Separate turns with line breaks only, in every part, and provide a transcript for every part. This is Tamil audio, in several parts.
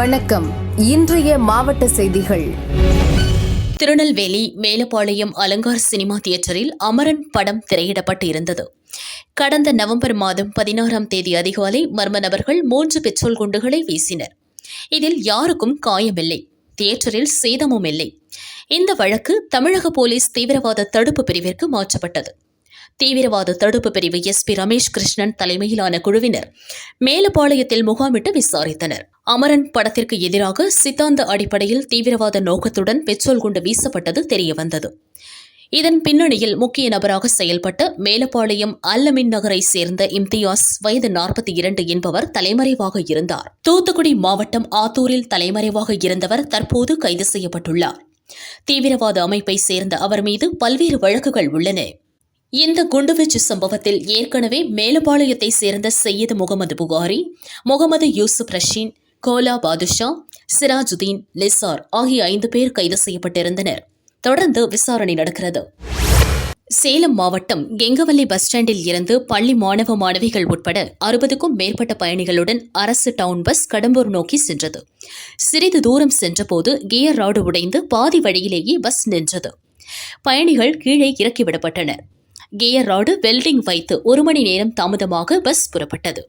வணக்கம். இன்றைய மாவட்ட செய்திகள்.
திருநெல்வேலி மேலப்பாளையம் அலங்கார் சினிமா தியேட்டரில் அமரன் படம் திரையிடப்பட்டு இருந்தது. கடந்த நவம்பர் மாதம் 16ஆம் தேதி அதிகாலை மர்ம நபர்கள் 3 பெட்ரோல் குண்டுகளை வீசினர். இதில் யாருக்கும் காயமில்லை, தியேட்டரில் சேதமும் இல்லை. இந்த வழக்கு தமிழக போலீஸ் தீவிரவாத தடுப்பு பிரிவிற்கு மாற்றப்பட்டது. தீவிரவாத தடுப்பு பிரிவு SP ரமேஷ் கிருஷ்ணன் தலைமையிலான குழுவினர் மேலப்பாளையத்தில் முகாமிட்டு விசாரித்தனர். அமரன் படத்திற்கு எதிராக சித்தாந்த அடிப்படையில் தீவிரவாத நோக்கத்துடன் பெட்ரோல் குண்டு வீசப்பட்டது தெரியவந்தது. இதன் பின்னணியில் முக்கிய நபராக செயல்பட்ட மேலப்பாளையம் அல்லமின் நகரை சேர்ந்த இம்தியாஸ் வயது 42 என்பவர் தலைமறைவாக இருந்தார். தூத்துக்குடி மாவட்டம் ஆத்தூரில் தலைமறைவாக இருந்தவர் தற்போது கைது செய்யப்பட்டுள்ளார். தீவிரவாத அமைப்பை சேர்ந்த அவர் மீது பல்வேறு வழக்குகள் உள்ளன. இந்த குண்டுவீச்சு சம்பவத்தில் ஏற்கனவே மேலப்பாளையத்தை சேர்ந்த சையது முகமது புகாரி, முகமது யூசுப் ரஷீன், கோலா பாதுஷா, சிராஜுதீன், லிசார் ஆகிய 5 பேர் கைது செய்யப்பட்டிருந்தனர். தொடர்ந்து விசாரணை நடக்கிறது. சேலம் மாவட்டம் கெங்கவல்லி பஸ் ஸ்டாண்டில் இருந்து பள்ளி மாணவ மாணவிகள் உட்பட 60க்கும் மேற்பட்ட பயணிகளுடன் அரசு டவுன் பஸ் கடம்பூர் நோக்கி சென்றது. சிறிது தூரம் சென்றபோது கியர் ராடு உடைந்து பாதி வழியிலேயே பஸ் நின்றது. பயணிகள் கீழே இறக்கிவிடப்பட்டனர். கியர் ராடு வெல்டிங் வைத்து 1 மணி நேரம் தாமதமாக பஸ் புறப்பட்டது.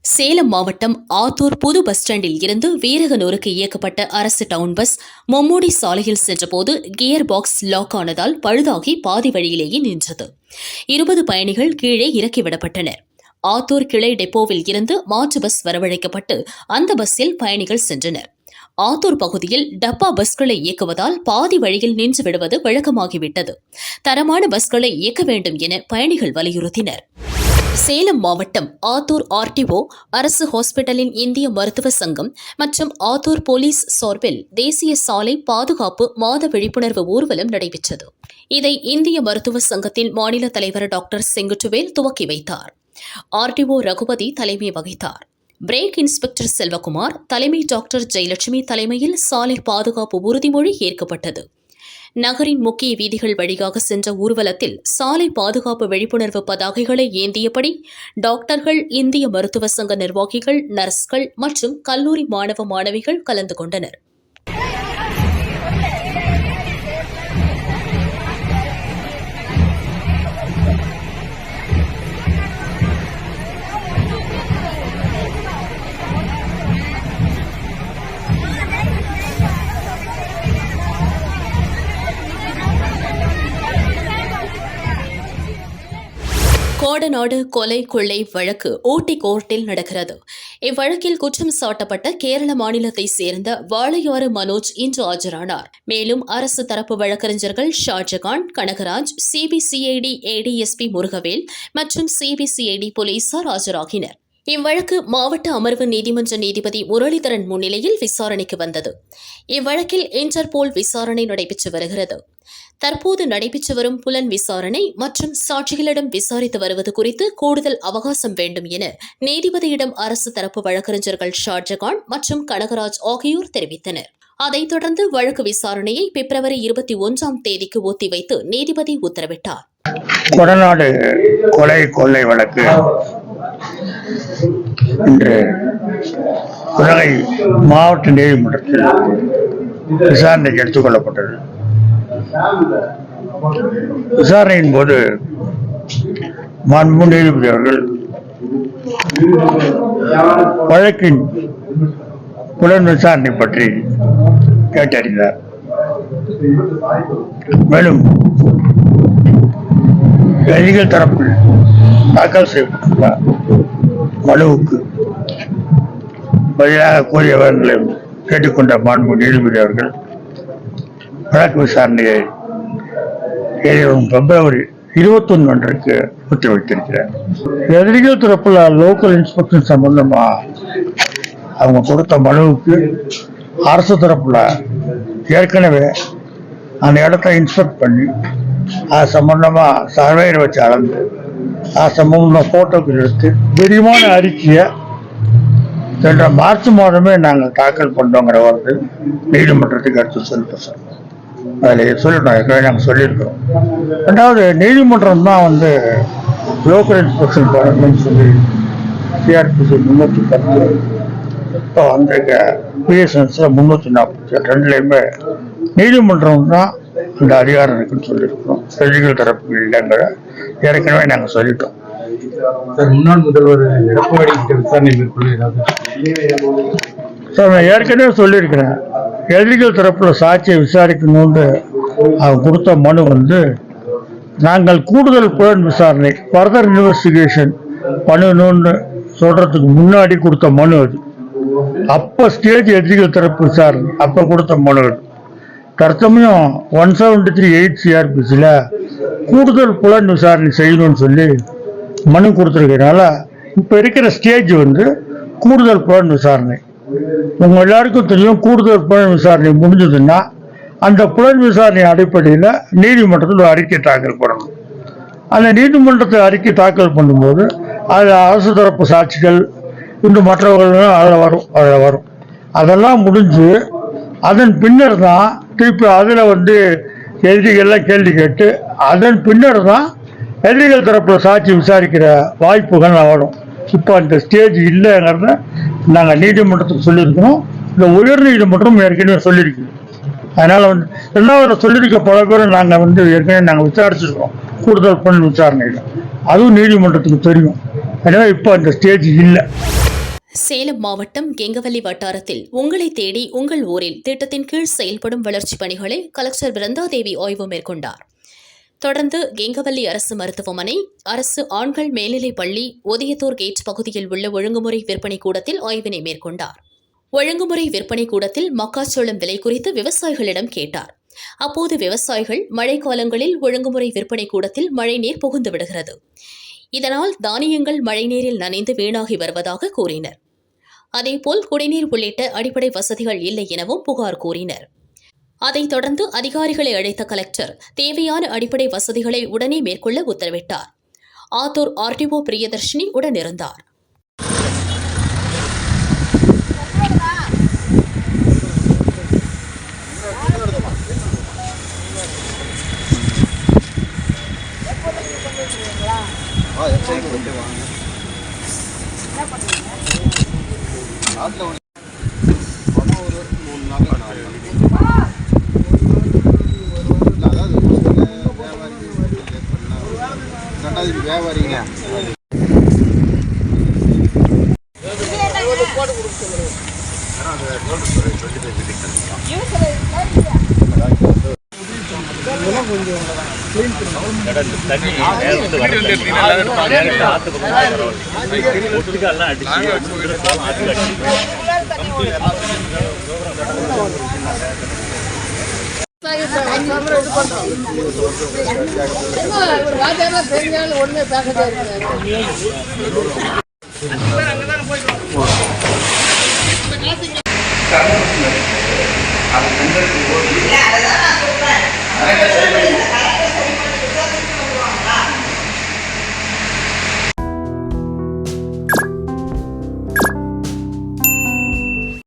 சேலம் மாவட்டம் ஆத்தூர் புது பஸ் ஸ்டாண்டில் இருந்து வீரகனூருக்கு இயக்கப்பட்ட அரசு டவுன் பஸ் மொம்மூடி சாலையில் சென்றபோது கியர் பாக்ஸ் லாக் ஆனதால் பழுதாகி பாதி வழியிலேயே நின்றது. 20 பயணிகள் கீழே இறக்கிவிடப்பட்டனர். ஆத்தூர் கிளை டெப்போவில் இருந்து மாற்று பஸ் வரவழைக்கப்பட்டு அந்த பஸ்ஸில் பயணிகள் சென்றனர். ஆத்தூர் பகுதியில் டப்பா பஸ்களை இயக்குவதால் பாதி வழியில் நின்று விடுவது வழக்கமாகிவிட்டது. தரமான பஸ்களை இயக்க வேண்டும் என பயணிகள் வலியுறுத்தினர். சேலம் மாவட்டம் ஆத்தூர் RTO அரசு ஹாஸ்பிட்டலின் இந்திய மருத்துவ சங்கம் மற்றும் ஆத்தூர் போலீஸ் சார்பில் தேசிய சாலை பாதுகாப்பு மாத விழிப்புணர்வு ஊர்வலம் நடைபெற்றது. இதை இந்திய மருத்துவ சங்கத்தின் மாநில தலைவர் டாக்டர் செங்குட்டுவேல் துவக்கி வைத்தார். RTO ரகுபதி தலைமை வகித்தார். பிரேக் இன்ஸ்பெக்டர் செல்வகுமார் தலைமை, டாக்டர் ஜெயலட்சுமி தலைமையில் சாலை பாதுகாப்பு உறுதிமொழி ஏற்கப்பட்டது. நகரின் முக்கிய வீதிகள் வழியாக சென்ற ஊர்வலத்தில் சாலை பாதுகாப்பு விழிப்புணர்வு பதாகைகளை ஏந்தியபடி டாக்டர்கள், இந்திய மருத்துவ சங்க நிர்வாகிகள், நர்ஸ்கள் மற்றும் கல்லூரி மாணவ மாணவிகள் கலந்து கொண்டனர். கோடநாடு கொலை கொள்ளை வழக்கு ஊட்டி கோர்ட்டில் நடக்கிறது. இவ்வழக்கில் குற்றம் சாட்டப்பட்ட கேரள மாநிலத்தை சேர்ந்த வாளையாறு மனோஜ் இன்று ஆஜரானார். மேலும் அரசு தரப்பு வழக்கறிஞர்கள் ஷாஜகான், கனகராஜ், CBCID ADSP முருகவேல் மற்றும் CBCID போலீசார் ஆஜராகினர். இவ்வழக்கு மாவட்ட அமர்வு நீதிமன்ற நீதிபதி முரளிதரன் முன்னிலையில் விசாரணைக்கு வந்தது. இவ்வழக்கில் இன்டர்போல் விசாரணை நடைபெற்று வருகிறது. தற்போது நடைபெற்று வரும் புலன் விசாரணை மற்றும் சாட்சிகளிடம் விசாரித்து வருவது குறித்து கூடுதல் அவகாசம் வேண்டும் என நீதிபதியிடம் அரசு தரப்பு வழக்கறிஞர்கள் ஷாஜகான் மற்றும் கனகராஜ் ஆகியோர் தெரிவித்தனர். அதைத் தொடர்ந்து வழக்கு விசாரணையை பிப்ரவரி 21ஆம் தேதிக்கு ஒத்திவைத்து நீதிபதி உத்தரவிட்டார்.
கொடநாடு கொலை கொள்ளை வழக்கு இன்று உதகை மாவட்ட நீதிமன்றத்தில் விசாரணைக்கு எடுத்துக் கொள்ளப்பட்டது. விசாரணையின் போது மாண்பு நீதிபதி அவர்கள் வழக்கின் புலன் விசாரணை பற்றி கேட்டறிந்தார். மேலும் கைதிகள் தரப்பில் தாக்கல் செய்யப்பட்டுள்ள மனுவுக்கு பதிலாக கூறிய விவரங்களை கேட்டுக்கொண்ட மாண்பு நீதிபதி அவர்கள் வழக்கு விசாரணையை எதிர்வரும் பிப்ரவரி 21 ஒத்திவைத்திருக்கிறார். எதிரிகள் தரப்புல லோக்கல் இன்ஸ்பெக்ஷன் சம்பந்தமா அவங்க கொடுத்த மனுவுக்கு அரசு தரப்புல ஏற்கனவே அந்த இடத்தை இன்ஸ்பெக்ட் பண்ணி அது சம்பந்தமா சர்வேயர் வச்சு அளந்து அது சம்பந்தமா போட்டோக்கள் எடுத்து விரிவான அறிக்கையை சென்ற மார்ச் மாதமே நாங்கள் தாக்கல் பண்ணோங்கிற வார்த்தை நீதிமன்றத்துக்கு எடுத்து செலுத்த சொன்னோம். அதில் சொல்லிட்டோம், ஏற்கனவே நாங்கள் சொல்லியிருக்கிறோம். ரெண்டாவது நீதிமன்றம் தான் வந்து லோக்கல் இன்ஸ்பெக்ஷன் பண்ணணும்னு சொல்லி சிஆர்பிசி 310 இப்போ வந்து பிஎஸ்என்ஸில் 340 ரெண்டுலேயுமே நீதிமன்றம் தான் இந்த அதிகாரம் இருக்குன்னு சொல்லியிருக்கிறோம். எதிரிகள் தரப்பு இல்லைங்கிற ஏற்கனவே நாங்கள் சொல்லிட்டோம்.
முன்னாள் முதல்வர் எடப்பாடி விசாரணை மேற்கொள்ள
சார், நான் ஏற்கனவே சொல்லியிருக்கிறேன், எதிரிகள் தரப்புல சாட்சியை விசாரிக்கணும்னு அவங்க கொடுத்த மனு வந்து நாங்கள் கூடுதல் புலன் விசாரணை ஃபர்தர் இன்வெஸ்டிகேஷன் பண்ணணும்னு சொல்றதுக்கு முன்னாடி கொடுத்த மனு அது. அப்போ ஸ்டேஜ் எதிரிகள் தரப்பு விசாரணை அப்போ கொடுத்த மனு அது. தற்சமயம் 173(8) சிஆர்பிசியில் கூடுதல் புலன் விசாரணை செய்யணும்னு சொல்லி மனு கொடுத்துருக்கனால இப்போ இருக்கிற ஸ்டேஜ் வந்து கூடுதல் புலன் விசாரணை. உங்க எல்லாருக்கும் தெரியும், கூடுதல் புலன் விசாரணை முடிஞ்சதுன்னா அந்த புலன் விசாரணை அடிப்படையில் நீதிமன்றத்தில் ஒரு அறிக்கை தாக்கல் பண்ணணும். அந்த நீதிமன்றத்தில் அறிக்கை தாக்கல் பண்ணும்போது அது அரசு தரப்பு சாட்சிகள் இன்னும் மற்றவர்களும் அதில் வரும். அதெல்லாம் முடிஞ்சு அதன் பின்னர் தான் திருப்பி அதில் வந்து எதிரிகள்லாம் கேள்வி கேட்டு அதன் பின்னர் தான் எதிரிகள் தரப்பில் சாட்சி விசாரிக்கிற வாய்ப்புகள் வரும். இப்போ அந்த ஸ்டேஜ் இல்லைங்கிறத நாங்கள் நீதிமன்றத்துக்கு சொல்லியிருக்கோம். இந்த உயர் நீதிமன்றம் ஏற்கனவே சொல்லியிருக்கோம். அதனால் வந்து ரெண்டாவது சொல்லியிருக்க பல பேரை நாங்கள் வந்து ஏற்கனவே நாங்கள் விசாரிச்சிருக்கோம் கூடுதல் புலன் விசாரணையில். அதுவும் நீதிமன்றத்துக்கு தெரியும். எனவே இப்போ அந்த ஸ்டேஜ் இல்லை.
சேலம் மாவட்டம் கெங்கவல்லி வட்டாரத்தில் உங்களை தேடி உங்கள் ஊரில் திட்டத்தின் கீழ் செயல்படும் வளர்ச்சிப் பணிகளை கலெக்டர் பிருந்தாதேவி ஆய்வு மேற்கொண்டார். தொடர்ந்து கெங்கவல்லி அரசு மருத்துவமனை, அரசு ஆண்கள் மேல்நிலைப் பள்ளி, ஒதியத்தூர் கேட் பகுதியில் உள்ள ஒழுங்குமுறை விற்பனை கூடத்தில் ஆய்வினை மேற்கொண்டார். ஒழுங்குமுறை விற்பனை கூடத்தில் மக்காச்சோளம் விலை குறித்து விவசாயிகளிடம் கேட்டார். அப்போது விவசாயிகள் மழைக்காலங்களில் ஒழுங்குமுறை விற்பனை கூடத்தில் மழைநீர் புகுந்து விடுகிறது, இதனால் தானியங்கள் மழைநீரில் நனைந்து வீணாகி வருவதாக கூறினர். அதேபோல் குடிநீர் உள்ளிட்ட அடிப்படை வசதிகள் இல்லை எனவும் புகார் கூறினர். அதைத் தொடர்ந்து அதிகாரிகளை அழைத்த கலெக்டர் தேவையான அடிப்படை வசதிகளை உடனே மேற்கொள்ள உத்தரவிட்டார். ஆத்தூர் ஆர்டிஓ பிரியதர்ஷினி உடனிருந்தார்.
வியாபாரிங்க
அது